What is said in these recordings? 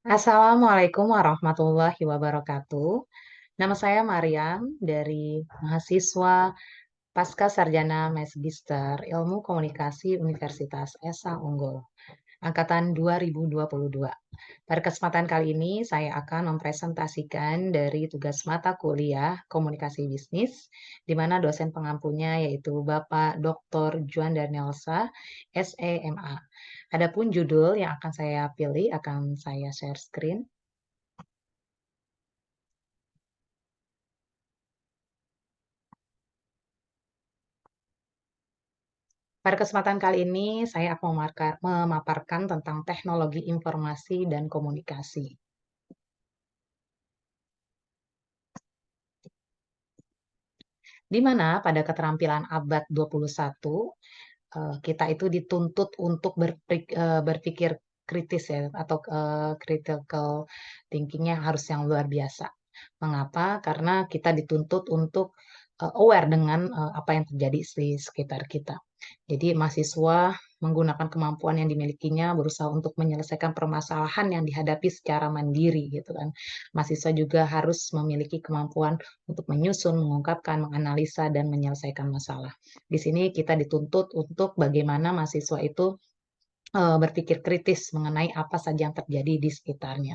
Assalamualaikum warahmatullahi wabarakatuh. Nama saya Mariam dari mahasiswa Pasca Sarjana Magister Ilmu Komunikasi Universitas Esa Unggul, angkatan 2022. Pada kesempatan kali ini saya akan mempresentasikan dari tugas mata kuliah Komunikasi Bisnis, di mana dosen pengampunya yaitu Bapak Dr. Juan Danielsa, SEMA. Adapun judul yang akan saya pilih akan saya share screen. Pada kesempatan kali ini, saya akan memaparkan tentang teknologi informasi dan komunikasi. Di mana pada keterampilan abad 21, kita itu dituntut untuk berpikir kritis ya, atau critical thinking-nya harus yang luar biasa. Mengapa? Karena kita dituntut untuk aware dengan apa yang terjadi di sekitar kita. Jadi mahasiswa menggunakan kemampuan yang dimilikinya berusaha untuk menyelesaikan permasalahan yang dihadapi secara mandiri gitu kan. Mahasiswa juga harus memiliki kemampuan untuk menyusun, mengungkapkan, menganalisa dan menyelesaikan masalah. Di sini kita dituntut untuk bagaimana mahasiswa itu berpikir kritis mengenai apa saja yang terjadi di sekitarnya,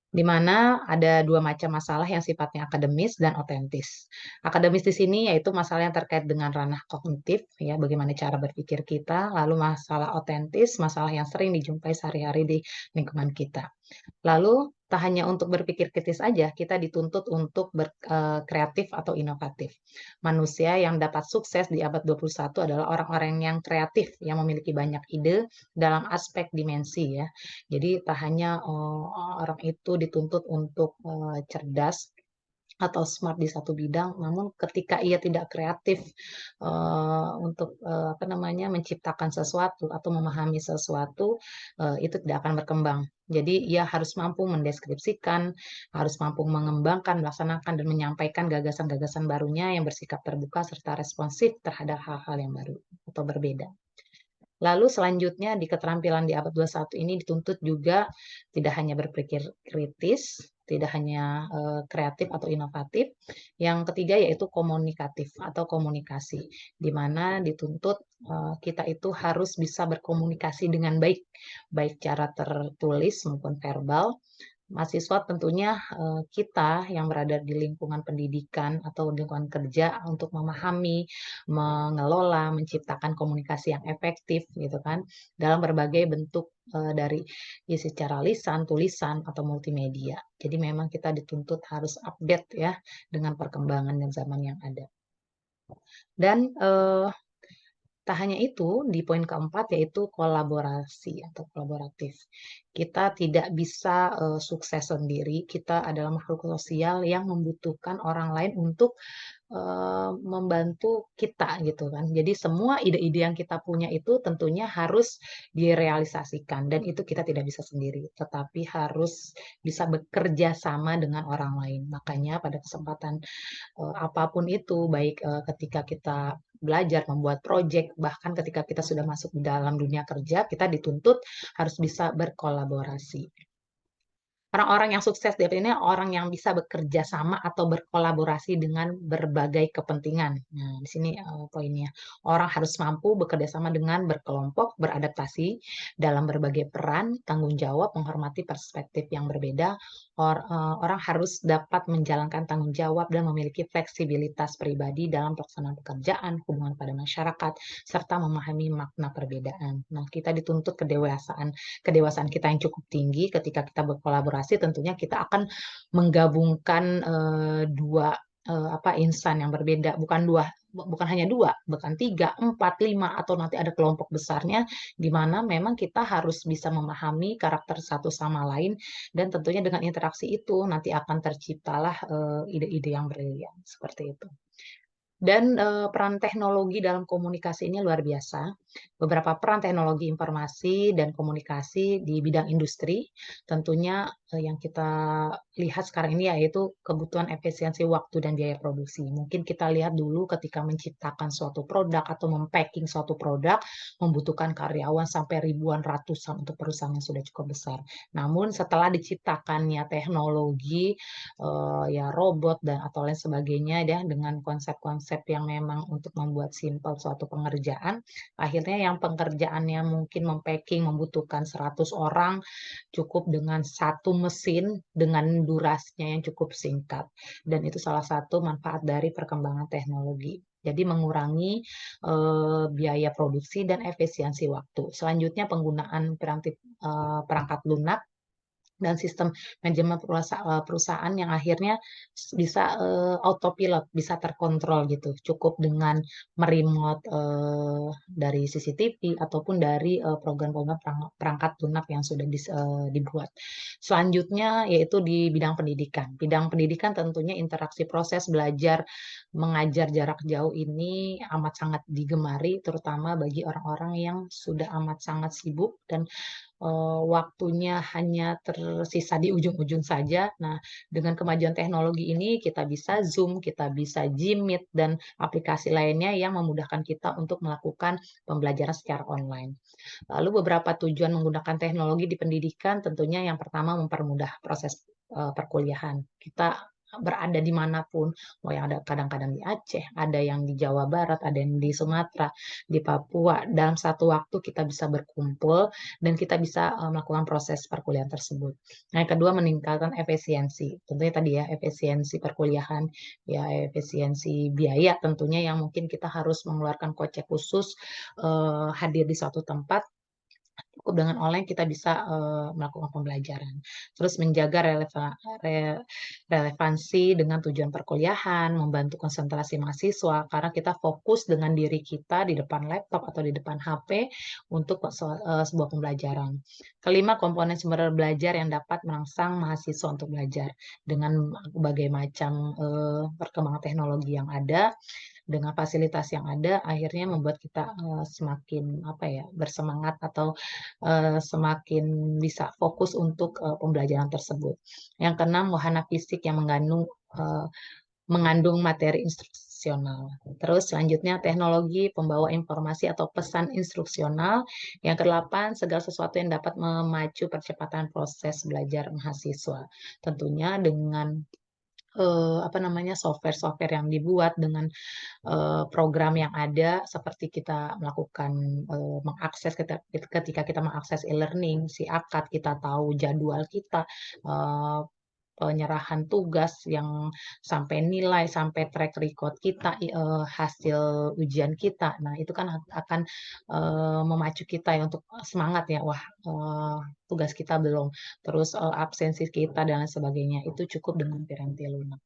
di mana ada dua macam masalah yang sifatnya akademis dan otentis. Akademis di sini yaitu masalah yang terkait dengan ranah kognitif, ya, bagaimana cara berpikir kita, lalu masalah otentis, masalah yang sering dijumpai sehari-hari di lingkungan kita. Lalu, tak hanya untuk berpikir kritis aja, kita dituntut untuk berkreatif atau inovatif. Manusia yang dapat sukses di abad 21 adalah orang-orang yang kreatif, yang memiliki banyak ide dalam aspek dimensi ya. Jadi tak hanya orang itu dituntut untuk cerdas atau smart di satu bidang, namun ketika ia tidak kreatif untuk apa namanya menciptakan sesuatu atau memahami sesuatu, itu tidak akan berkembang. Jadi ia harus mampu mendeskripsikan, harus mampu mengembangkan, melaksanakan, dan menyampaikan gagasan-gagasan barunya yang bersikap terbuka serta responsif terhadap hal-hal yang baru atau berbeda. Lalu selanjutnya di keterampilan di abad 21 ini dituntut juga tidak hanya berpikir kritis, tidak hanya kreatif atau inovatif. Yang ketiga yaitu komunikatif atau komunikasi, di mana dituntut kita itu harus bisa berkomunikasi dengan baik, baik cara tertulis maupun verbal. Mahasiswa tentunya kita yang berada di lingkungan pendidikan atau lingkungan kerja untuk memahami, mengelola, menciptakan komunikasi yang efektif gitu kan dalam berbagai bentuk dari secara lisan, tulisan atau multimedia. Jadi memang kita dituntut harus update ya dengan perkembangan dan zaman yang ada. Dan tak hanya itu, di poin keempat yaitu kolaborasi atau kolaboratif. Kita tidak bisa sukses sendiri. Kita adalah makhluk sosial yang membutuhkan orang lain untuk membantu kita gitu kan. Jadi semua ide-ide yang kita punya itu tentunya harus direalisasikan dan itu kita tidak bisa sendiri, tetapi harus bisa bekerja sama dengan orang lain. Makanya pada kesempatan apapun itu, baik ketika kita belajar membuat proyek, bahkan ketika kita sudah masuk di dalam dunia kerja, kita dituntut harus bisa berkolaborasi. Orang-orang yang sukses di ini orang yang bisa bekerja sama atau berkolaborasi dengan berbagai kepentingan. Nah, di sini poinnya. Orang harus mampu bekerja sama dengan berkelompok, beradaptasi dalam berbagai peran, tanggung jawab, menghormati perspektif yang berbeda. Orang harus dapat menjalankan tanggung jawab dan memiliki fleksibilitas pribadi dalam pelaksanaan pekerjaan, hubungan pada masyarakat, serta memahami makna perbedaan. Nah, kita dituntut kedewasaan kita yang cukup tinggi ketika kita berkolaborasi, tentunya kita akan menggabungkan dua apa insan yang berbeda, bukan hanya dua, bahkan tiga, empat, lima, atau nanti ada kelompok besarnya, di mana memang kita harus bisa memahami karakter satu sama lain, dan tentunya dengan interaksi itu nanti akan terciptalah ide-ide yang brilian seperti itu. Dan peran teknologi dalam komunikasi ini luar biasa. Beberapa peran teknologi informasi dan komunikasi di bidang industri, tentunya yang kita lihat sekarang ini yaitu kebutuhan efisiensi waktu dan biaya produksi. Mungkin kita lihat dulu ketika menciptakan suatu produk atau mempacking suatu produk, membutuhkan karyawan sampai ribuan, ratusan untuk perusahaan yang sudah cukup besar. Namun setelah diciptakannya teknologi, ya robot dan atau lain sebagainya ya dengan konsep-konsep yang memang untuk membuat simpel suatu pengerjaan, akhirnya yang pengerjaannya mungkin mempacking membutuhkan 100 orang cukup dengan satu mesin dengan durasinya yang cukup singkat, dan itu salah satu manfaat dari perkembangan teknologi. Jadi mengurangi biaya produksi dan efisiensi waktu. Selanjutnya penggunaan perangkat lunak dan sistem manajemen perusahaan yang akhirnya bisa autopilot, bisa terkontrol gitu. Cukup dengan meremote dari CCTV ataupun dari program-program perangkat lunak yang sudah dibuat. Selanjutnya yaitu di bidang pendidikan. Bidang pendidikan tentunya interaksi proses belajar mengajar jarak jauh ini amat sangat digemari, terutama bagi orang-orang yang sudah amat sangat sibuk dan waktunya hanya tersisa di ujung-ujung saja. Nah, dengan kemajuan teknologi ini kita bisa Zoom, kita bisa Gmeet, dan aplikasi lainnya yang memudahkan kita untuk melakukan pembelajaran secara online. Lalu beberapa tujuan menggunakan teknologi di pendidikan tentunya yang pertama mempermudah proses perkuliahan. Kita berada dimanapun, mau yang ada kadang-kadang di Aceh, ada yang di Jawa Barat, ada yang di Sumatera, di Papua. Dalam satu waktu kita bisa berkumpul dan kita bisa melakukan proses perkuliahan tersebut. Nah, yang kedua meningkatkan efisiensi. Tentunya tadi ya efisiensi perkuliahan, ya efisiensi biaya tentunya yang mungkin kita harus mengeluarkan kocek khusus hadir di suatu tempat. Cukup dengan online kita bisa melakukan pembelajaran. Terus menjaga relevansi dengan tujuan perkuliahan, membantu konsentrasi mahasiswa karena kita fokus dengan diri kita di depan laptop atau di depan HP untuk sebuah pembelajaran. Kelima, komponen sumber belajar yang dapat merangsang mahasiswa untuk belajar dengan berbagai macam perkembangan teknologi yang ada, dengan fasilitas yang ada akhirnya membuat kita semakin apa ya bersemangat atau semakin bisa fokus untuk pembelajaran tersebut. Yang keenam, wahana fisik yang mengandung materi instruksional. Terus selanjutnya teknologi pembawa informasi atau pesan instruksional. Yang kedelapan, segala sesuatu yang dapat memacu percepatan proses belajar mahasiswa. Tentunya dengan apa namanya software-software yang dibuat dengan program yang ada seperti kita melakukan mengakses ketika kita mengakses e-learning, si akad kita tahu jadwal kita, eh, penyerahan tugas yang sampai nilai, sampai track record kita, hasil ujian kita. Nah, itu kan akan memacu kita ya untuk semangat ya, wah tugas kita belum, terus absensi kita dan lain sebagainya. Itu cukup dengan Piranti Lunak.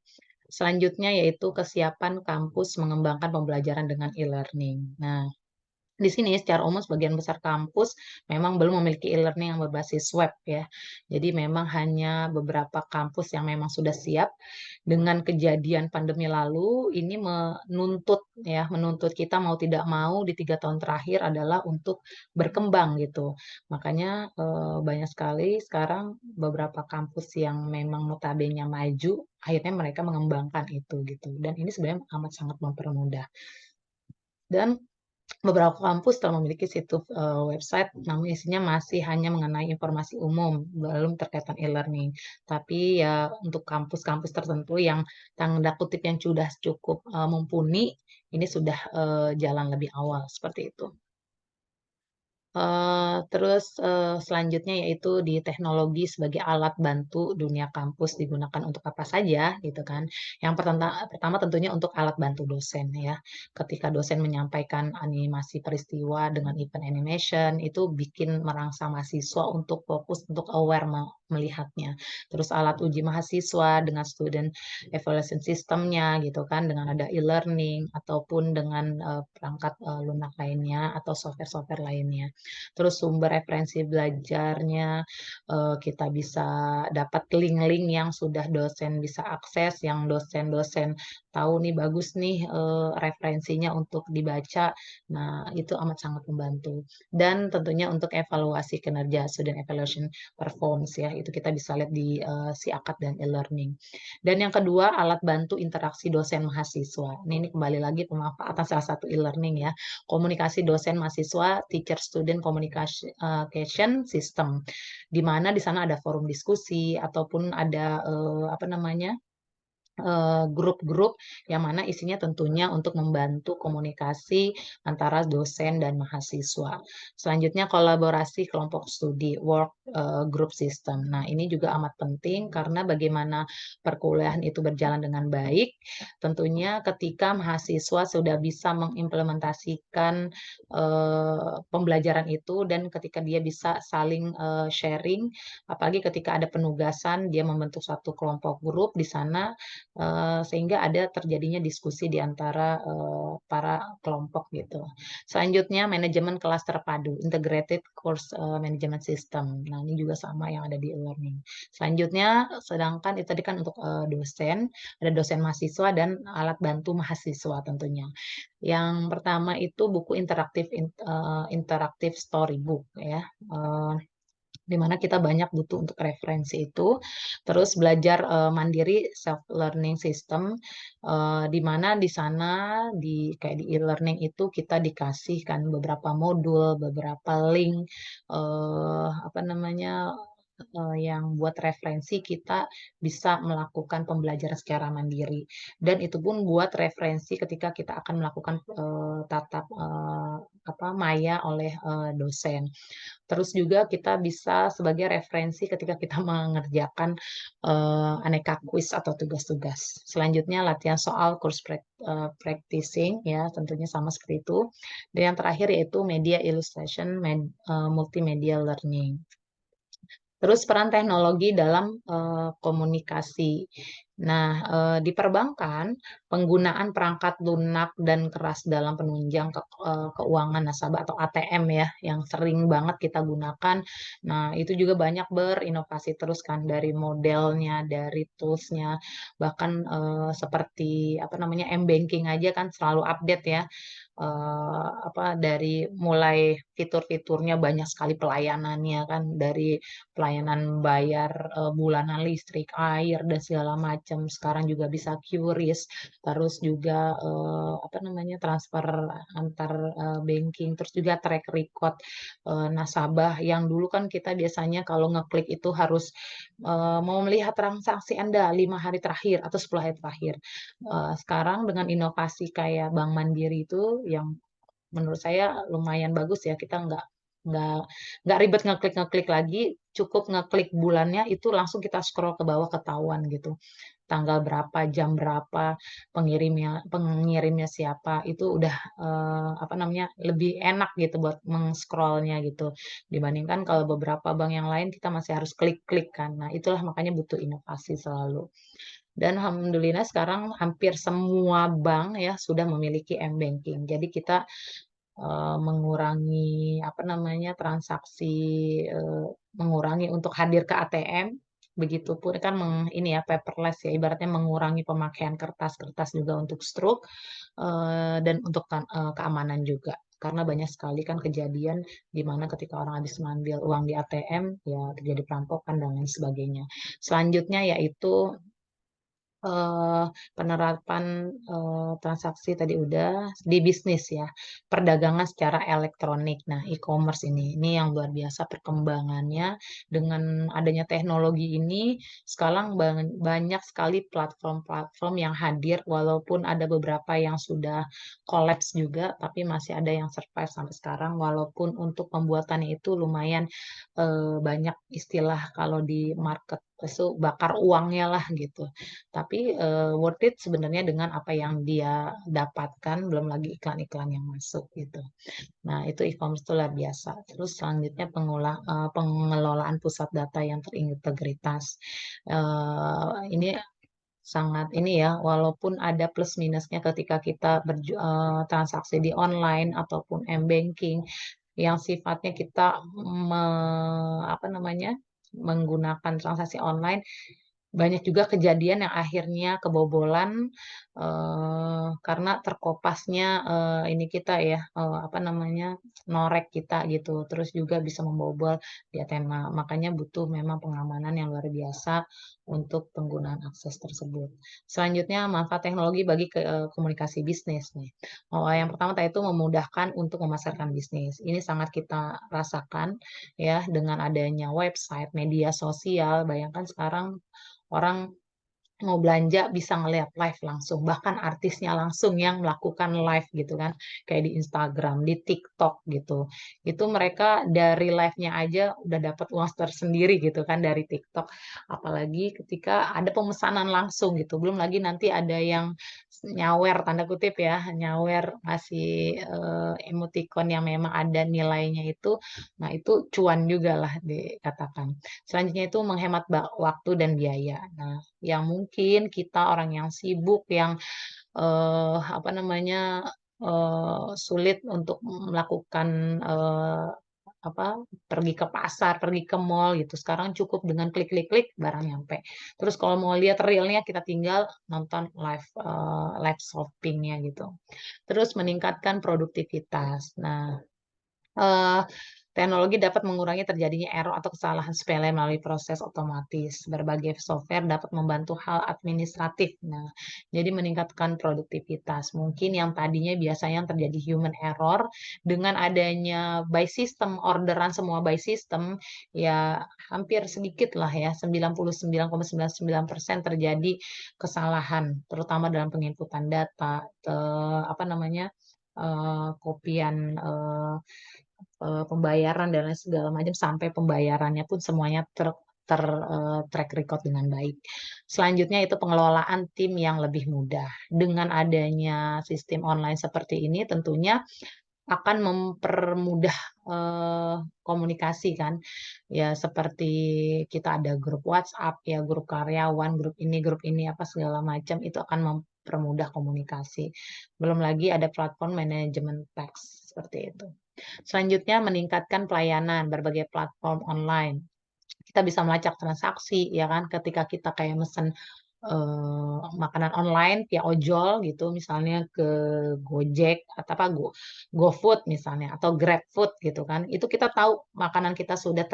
Selanjutnya yaitu kesiapan kampus mengembangkan pembelajaran dengan e-learning. Nah, di sini secara umum sebagian besar kampus memang belum memiliki e-learning yang berbasis web ya. Jadi memang hanya beberapa kampus yang memang sudah siap. Dengan kejadian pandemi lalu ini menuntut kita mau tidak mau di 3 tahun terakhir adalah untuk berkembang gitu. Makanya banyak sekali sekarang beberapa kampus yang memang notabene maju, akhirnya mereka mengembangkan itu gitu. Dan ini sebenarnya amat sangat mempermudah. Dan beberapa kampus telah memiliki situs website, namun isinya masih hanya mengenai informasi umum, belum terkaitan e-learning. Tapi ya untuk kampus-kampus tertentu yang tanda kutip yang sudah cukup mumpuni, ini sudah jalan lebih awal seperti itu. Terus selanjutnya yaitu di teknologi sebagai alat bantu dunia kampus digunakan untuk apa saja gitu kan. Yang pertama tentunya untuk alat bantu dosen ya. Ketika dosen menyampaikan animasi peristiwa dengan event animation itu bikin merangsang mahasiswa untuk fokus untuk aware melihatnya. Terus alat uji mahasiswa dengan student evaluation sistemnya gitu kan, dengan ada e-learning ataupun dengan perangkat lunak lainnya atau software-software lainnya. Terus sumber referensi belajarnya, kita bisa dapat link-link yang sudah dosen bisa akses, yang dosen-dosen tahu nih bagus nih referensinya untuk dibaca. Nah, itu amat sangat membantu. Dan tentunya untuk evaluasi kinerja, student evaluation performance ya, itu kita bisa lihat di si akad dan e-learning. Dan yang kedua, alat bantu interaksi dosen mahasiswa. Ini kembali lagi pemanfaatan salah satu e-learning ya. Komunikasi dosen mahasiswa, teacher student communication system, di mana di sana ada forum diskusi ataupun ada apa namanya, grup-grup yang mana isinya tentunya untuk membantu komunikasi antara dosen dan mahasiswa. Selanjutnya kolaborasi kelompok studi, work group system. Nah, ini juga amat penting karena bagaimana perkuliahan itu berjalan dengan baik, tentunya ketika mahasiswa sudah bisa mengimplementasikan pembelajaran itu dan ketika dia bisa saling sharing, apalagi ketika ada penugasan, dia membentuk satu kelompok grup di sana sehingga ada terjadinya diskusi di antara para kelompok gitu. Selanjutnya manajemen kelas terpadu, integrated course management system. Nah, ini juga sama yang ada di e-learning. Selanjutnya, sedangkan itu tadi kan untuk dosen, ada dosen mahasiswa dan alat bantu mahasiswa tentunya. Yang pertama itu buku interaktif storybook ya. Di mana kita banyak butuh untuk referensi itu. Terus belajar mandiri self learning system, di mana di sana kayak di e-learning itu kita dikasihkan beberapa modul, beberapa link, apa namanya, yang buat referensi kita bisa melakukan pembelajaran secara mandiri. Dan itu pun buat referensi ketika kita akan melakukan tatap apa maya oleh dosen. Terus juga kita bisa sebagai referensi ketika kita mengerjakan aneka kuis atau tugas-tugas. Selanjutnya latihan soal course practicing ya, tentunya sama seperti itu. Dan yang terakhir yaitu media illustration, multimedia learning. Terus peran teknologi dalam komunikasi. Nah, di perbankan, penggunaan perangkat lunak dan keras dalam penunjang keuangan nasabah atau ATM ya, yang sering banget kita gunakan. Nah, itu juga banyak berinovasi terus kan dari modelnya, dari toolsnya, bahkan seperti apa namanya m-banking aja kan selalu update ya. Apa dari mulai fitur-fiturnya banyak sekali pelayanannya kan, dari pelayanan bayar bulanan listrik, air dan segala macam. Sekarang juga bisa QRIS, terus juga apa namanya transfer antar banking, terus juga track record nasabah yang dulu kan kita biasanya kalau ngeklik itu harus mau melihat transaksi Anda 5 hari terakhir atau 10 hari terakhir. Sekarang dengan inovasi kayak Bank Mandiri itu yang menurut saya lumayan bagus ya, kita nggak nggak ribet ngeklik-ngeklik lagi, cukup ngeklik bulannya itu langsung kita scroll ke bawah ketahuan gitu. Tanggal berapa, jam berapa, pengirimnya siapa, itu udah apa namanya lebih enak gitu buat meng-scrollnya gitu. Dibandingkan kalau beberapa bank yang lain kita masih harus klik-klik kan. Nah, itulah makanya butuh inovasi selalu. Dan alhamdulillah sekarang hampir semua bank ya sudah memiliki m-banking. Jadi kita mengurangi apa namanya transaksi, eh, mengurangi untuk hadir ke ATM. Begitupun kan ini ya paperless ya, ibaratnya mengurangi pemakaian kertas-kertas juga untuk stroke dan untuk keamanan juga. Karena banyak sekali kan kejadian di mana ketika orang habis mengambil uang di ATM ya terjadi perampokan dan lain sebagainya. Selanjutnya yaitu eh, penerapan transaksi tadi udah di bisnis ya, perdagangan secara elektronik. Nah, e-commerce ini yang luar biasa perkembangannya dengan adanya teknologi ini. Sekarang banyak sekali platform-platform yang hadir, walaupun ada beberapa yang sudah collapse juga, tapi masih ada yang survive sampai sekarang. Walaupun untuk pembuatannya itu lumayan banyak istilah kalau di market terus tuh bakar uangnya lah gitu. Tapi worth it sebenarnya dengan apa yang dia dapatkan, belum lagi iklan-iklan yang masuk gitu. Nah, itu e-commerce itu luar biasa. Terus selanjutnya pengelolaan pusat data yang terintegritas. Ini sangat ini ya, walaupun ada plus minusnya ketika kita transaksi di online ataupun m-banking yang sifatnya kita apa namanya menggunakan transaksi online, banyak juga kejadian yang akhirnya kebobolan karena terkopasnya ini kita ya apa namanya norek kita gitu, terus juga bisa membobol di Athena. Makanya butuh memang pengamanan yang luar biasa untuk penggunaan akses tersebut. Selanjutnya manfaat teknologi bagi komunikasi bisnis nih. Yang pertama tadi itu memudahkan untuk memasarkan bisnis. Ini sangat kita rasakan ya dengan adanya website, media sosial. Bayangkan sekarang orang mau belanja bisa ngeliat live langsung, bahkan artisnya langsung yang melakukan live gitu kan, kayak di Instagram, di TikTok gitu. Itu mereka dari live-nya aja udah dapat uang tersendiri gitu kan dari TikTok. Apalagi ketika ada pemesanan langsung gitu. Belum lagi nanti ada yang nyawer tanda kutip ya, nyawer ngasih emoticon yang memang ada nilainya itu. Nah, itu cuan juga lah dikatakan. Selanjutnya itu menghemat waktu dan biaya. Nah, yang mungkin kita orang yang sibuk, yang apa namanya sulit untuk melakukan apa pergi ke pasar, pergi ke mall gitu. Sekarang cukup dengan klik-klik-klik barang nyampe. Terus kalau mau lihat realnya kita tinggal nonton live shoppingnya gitu. Terus meningkatkan produktivitas. Nah, eh, teknologi dapat mengurangi terjadinya error atau kesalahan sepele melalui proses otomatis. Berbagai software dapat membantu hal administratif. Nah, jadi meningkatkan produktivitas. Mungkin yang tadinya biasanya yang terjadi human error dengan adanya by system, orderan semua by system, ya hampir sedikit lah ya, 99,99% terjadi kesalahan, terutama dalam penginputan data, apa namanya, kopian pembayaran dan lain segala macam sampai pembayarannya pun semuanya track record dengan baik. Selanjutnya itu pengelolaan tim yang lebih mudah. Dengan adanya sistem online seperti ini tentunya akan mempermudah komunikasi kan. Ya seperti kita ada grup WhatsApp, ya grup karyawan, grup ini apa segala macam itu akan mempermudah komunikasi. Belum lagi ada platform manajemen teks seperti itu. Selanjutnya meningkatkan pelayanan berbagai platform online. Kita bisa melacak transaksi ya kan ketika kita kayak mesen makanan online via ojol gitu misalnya ke Gojek atau apa GoFood misalnya atau GrabFood gitu kan. Itu kita tahu makanan kita sudah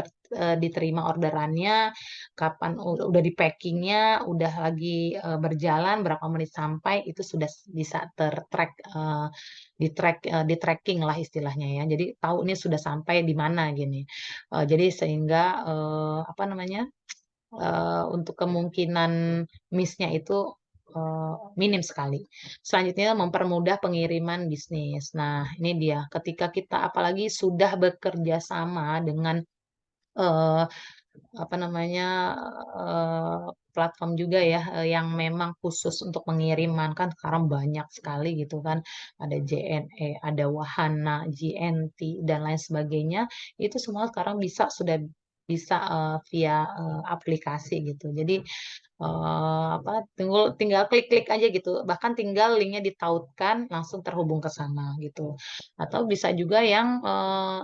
diterima orderannya, kapan udah di packingnya, udah lagi berjalan berapa menit sampai itu sudah bisa tertrack di tracking lah istilahnya ya. Jadi tahu ini sudah sampai di mana gini. Jadi sehingga apa namanya untuk kemungkinan miss-nya itu minim sekali. Selanjutnya mempermudah pengiriman bisnis. Nah, ini dia. Ketika kita apalagi sudah bekerja sama dengan eh, apa namanya eh, platform juga ya yang memang khusus untuk pengiriman kan sekarang banyak sekali gitu kan ada JNE, ada Wahana, GNT dan lain sebagainya itu semua sekarang sudah bisa via aplikasi gitu. Jadi apa tinggal klik-klik aja gitu. Bahkan tinggal linknya ditautkan langsung terhubung ke sana gitu. Atau bisa juga yang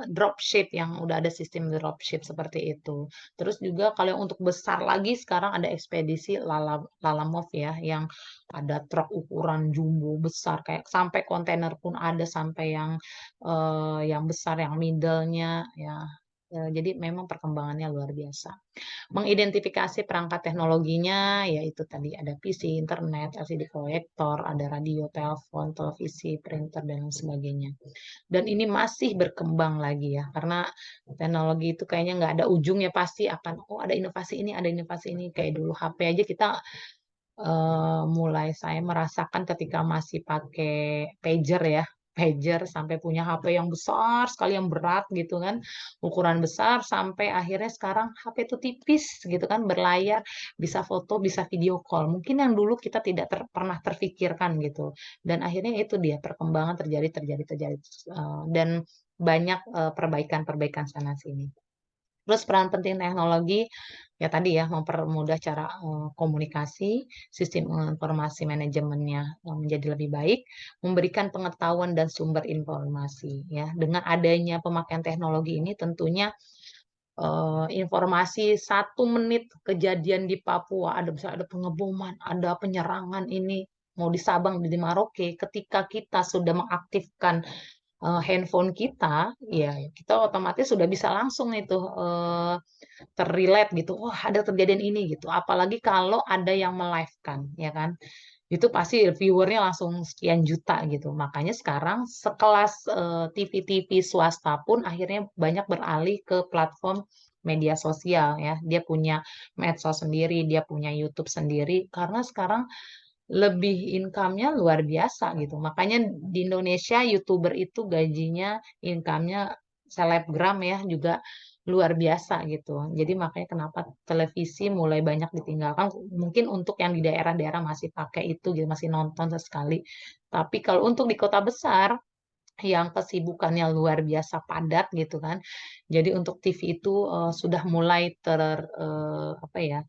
dropship yang udah ada sistem dropship seperti itu. Terus juga kalau yang untuk besar lagi sekarang ada ekspedisi Lalamove ya yang ada truk ukuran jumbo besar kayak sampai kontainer pun ada sampai yang besar yang middle-nya ya. Jadi memang perkembangannya luar biasa. Mengidentifikasi perangkat teknologinya, yaitu tadi ada PC, internet, LCD proyektor, ada radio, telepon, televisi, printer, dan lain sebagainya. Dan ini masih berkembang lagi ya, karena teknologi itu kayaknya nggak ada ujungnya pasti akan, oh ada inovasi ini, ada inovasi ini. Kayak dulu HP aja kita mulai saya merasakan ketika masih pakai pager ya. pager, sampai punya HP yang besar sekali, yang berat gitu kan, ukuran besar, sampai akhirnya sekarang HP itu tipis gitu kan, berlayar, bisa foto, bisa video call. Mungkin yang dulu kita tidak pernah terfikirkan gitu. Dan akhirnya itu dia perkembangan terjadi, dan banyak perbaikan-perbaikan sana sini. Terus peran penting teknologi ya tadi ya, mempermudah cara komunikasi, sistem informasi manajemennya menjadi lebih baik, memberikan pengetahuan dan sumber informasi ya. Dengan adanya pemakaian teknologi ini tentunya informasi 1 menit kejadian di Papua, ada bisa ada pengeboman, ada penyerangan ini mau di Sabang, di Maroke, ketika kita sudah mengaktifkan handphone kita, ya kita otomatis sudah bisa langsung itu terrelate gitu. Wah, ada kejadian ini gitu. Apalagi kalau ada yang melive-kan, ya kan? Itu pasti viewernya langsung sekian juta gitu. Makanya sekarang sekelas TV-TV swasta pun akhirnya banyak beralih ke platform media sosial ya. Dia punya medsos sendiri, dia punya YouTube sendiri karena sekarang lebih income-nya luar biasa gitu. Makanya di Indonesia YouTuber itu gajinya, income-nya selebgram ya juga luar biasa gitu. Jadi makanya kenapa televisi mulai banyak ditinggalkan. Mungkin untuk yang di daerah-daerah masih pakai itu gitu, masih nonton sesekali. Tapi kalau untuk di kota besar yang kesibukannya luar biasa padat gitu kan. Jadi untuk TV itu sudah mulai apa ya,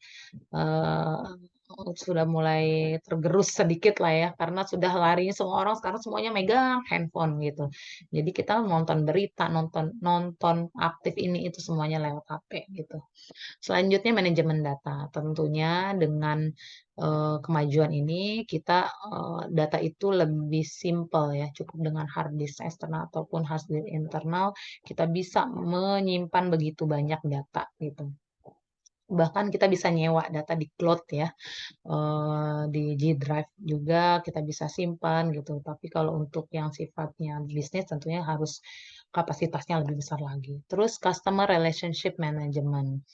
eh, sudah mulai tergerus sedikit lah ya karena sudah larinya semua orang sekarang semuanya megang handphone gitu. Jadi kita nonton berita, nonton nonton aktif ini itu semuanya lewat HP gitu. Selanjutnya manajemen data. Tentunya dengan kemajuan ini kita data itu lebih simple ya, cukup dengan hard disk eksternal ataupun hard disk internal kita bisa menyimpan begitu banyak data gitu. Bahkan kita bisa nyewa data di cloud ya, di G Drive juga kita bisa simpan gitu. Tapi kalau untuk yang sifatnya bisnis tentunya harus kapasitasnya lebih besar lagi. Terus customer relationship management.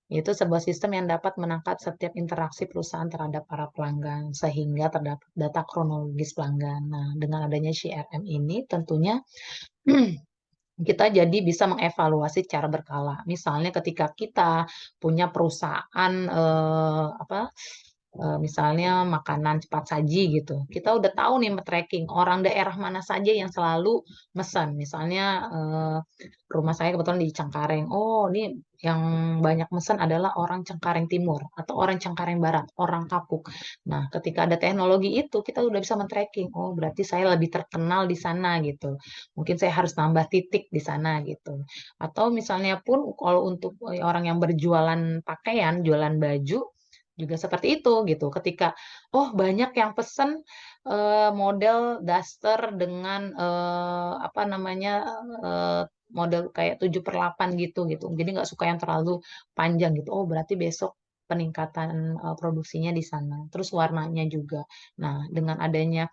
Itu sebuah sistem yang dapat menangkap setiap interaksi perusahaan terhadap para pelanggan sehingga terdapat data kronologis pelanggan. Nah, dengan adanya CRM ini tentunya kita jadi bisa mengevaluasi secara berkala. Misalnya ketika kita punya perusahaan apa misalnya makanan cepat saji gitu. Kita udah tahu nih tracking orang daerah mana saja yang selalu mesan. Misalnya rumah saya kebetulan di Cengkareng. Oh, ini yang banyak mesan adalah orang Cengkareng Timur atau orang Cengkareng Barat, orang Kapuk. Nah, ketika ada teknologi itu kita udah bisa men-tracking. Oh, berarti saya lebih terkenal di sana gitu. Mungkin saya harus tambah titik di sana gitu. Atau misalnya pun kalau untuk orang yang berjualan pakaian, jualan baju juga seperti itu gitu. Ketika oh banyak yang pesen model daster dengan apa namanya eh, model kayak 7/8 gitu. Jadi nggak suka yang terlalu panjang gitu. Oh berarti besok peningkatan produksinya di sana. Terus warnanya juga. Nah, dengan adanya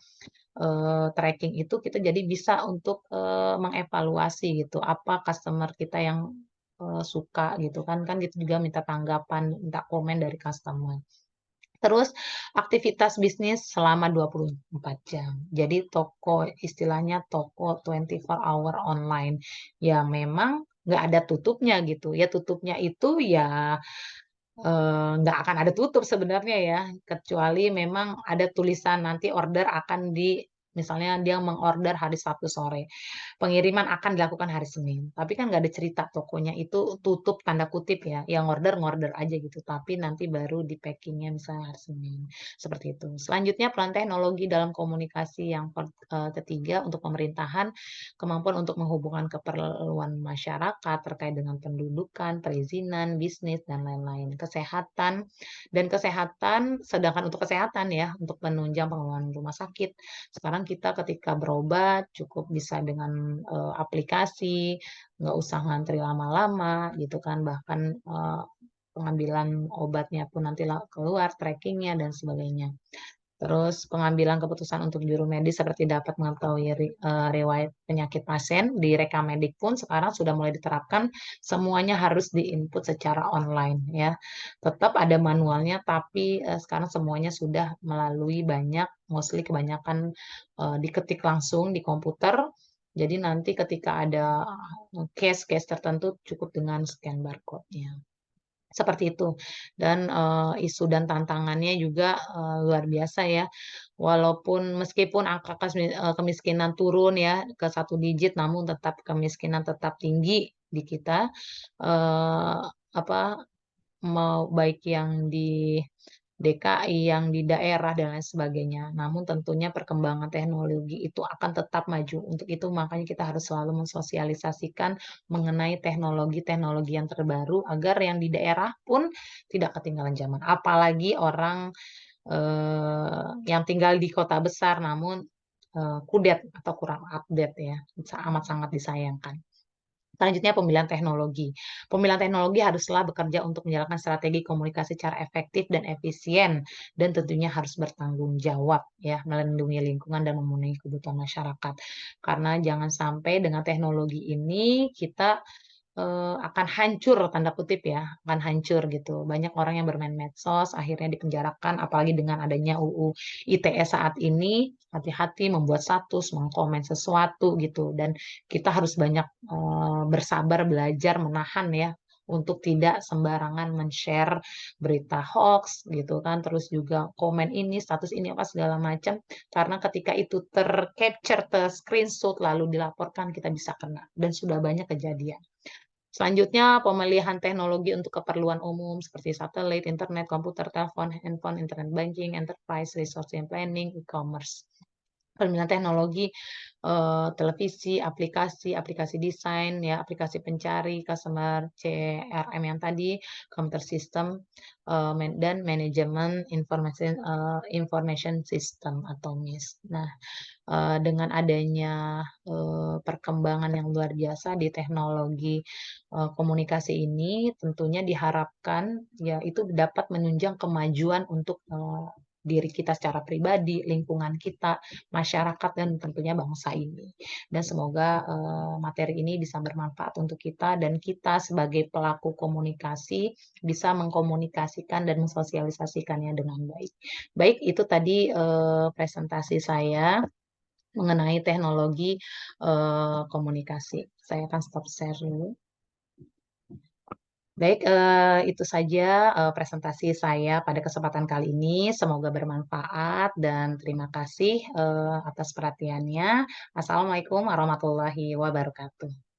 tracking itu kita jadi bisa untuk mengevaluasi gitu apa customer kita yang suka gitu kan gitu juga minta tanggapan, minta komen dari customer. Terus aktivitas bisnis selama 24 jam. Jadi toko istilahnya toko 24 hour online. Ya memang nggak ada tutupnya gitu. Ya tutupnya itu ya nggak akan ada tutup sebenarnya ya, kecuali memang ada tulisan nanti order akan misalnya dia mengorder hari Sabtu sore, pengiriman akan dilakukan hari Senin. Tapi kan nggak ada cerita tokonya itu tutup tanda kutip ya, yang order ngorder aja gitu. Tapi nanti baru di packingnya misalnya hari Senin, seperti itu. Selanjutnya peran teknologi dalam komunikasi yang ketiga untuk pemerintahan, kemampuan untuk menghubungkan keperluan masyarakat terkait dengan pendudukan, perizinan, bisnis, dan lain-lain. Kesehatan, sedangkan untuk kesehatan ya, untuk menunjang pengelolaan rumah sakit. Sekarang kita ketika berobat cukup bisa dengan aplikasi, nggak usah ngantri lama-lama gitu kan, bahkan pengambilan obatnya pun nanti keluar, trackingnya dan sebagainya. Terus pengambilan keputusan untuk juru medis seperti dapat mengetahui riwayat penyakit pasien di Rekamedik pun sekarang sudah mulai diterapkan, semuanya harus diinput secara online ya. Tetap ada manualnya tapi sekarang semuanya sudah melalui mostly kebanyakan diketik langsung di komputer. Jadi nanti ketika ada case-case tertentu cukup dengan scan barcode-nya. Seperti itu. Dan isu dan tantangannya juga luar biasa ya. Walaupun meskipun angka kemiskinan turun ya ke 1 digit, namun tetap kemiskinan tetap tinggi di kita. Eh, apa mau baik yang di DKI, yang di daerah dan lain sebagainya. Namun tentunya perkembangan teknologi itu akan tetap maju. Untuk itu makanya kita harus selalu mensosialisasikan mengenai teknologi-teknologi yang terbaru agar yang di daerah pun tidak ketinggalan zaman. Apalagi orang yang tinggal di kota besar namun kudet atau kurang update ya. Amat sangat disayangkan. Selanjutnya pemilihan teknologi. Pemilihan teknologi haruslah bekerja untuk menjalankan strategi komunikasi secara efektif dan efisien dan tentunya harus bertanggung jawab ya, melindungi lingkungan dan memenuhi kebutuhan masyarakat. Karena jangan sampai dengan teknologi ini kita akan hancur tanda kutip ya, akan hancur gitu. Banyak orang yang bermain medsos akhirnya dipenjarakan apalagi dengan adanya UU ITE saat ini, hati-hati membuat status, mengkomen sesuatu gitu dan kita harus banyak bersabar belajar menahan ya untuk tidak sembarangan men-share berita hoax gitu kan, terus juga komen ini, status ini apa segala macam karena ketika itu tercapture, ter-screenshot lalu dilaporkan kita bisa kena dan sudah banyak kejadian. Selanjutnya, pemilihan teknologi untuk keperluan umum seperti satelit, internet, komputer, telepon, handphone, internet banking, enterprise, resource and planning, e-commerce. Pemilihan teknologi, televisi, aplikasi desain, ya, aplikasi pencari, customer CRM yang tadi, computer system, dan manajemen information system atau MIS. Nah, dengan adanya perkembangan yang luar biasa di teknologi komunikasi ini, tentunya diharapkan ya itu dapat menunjang kemajuan untuk diri kita secara pribadi, lingkungan kita, masyarakat, dan tentunya bangsa ini. Dan semoga materi ini bisa bermanfaat untuk kita dan kita sebagai pelaku komunikasi bisa mengkomunikasikan dan mensosialisasikannya dengan baik. Baik, itu tadi presentasi saya mengenai teknologi komunikasi. Saya akan stop share dulu. Baik, itu saja presentasi saya pada kesempatan kali ini. Semoga bermanfaat dan terima kasih atas perhatiannya. Assalamualaikum warahmatullahi wabarakatuh.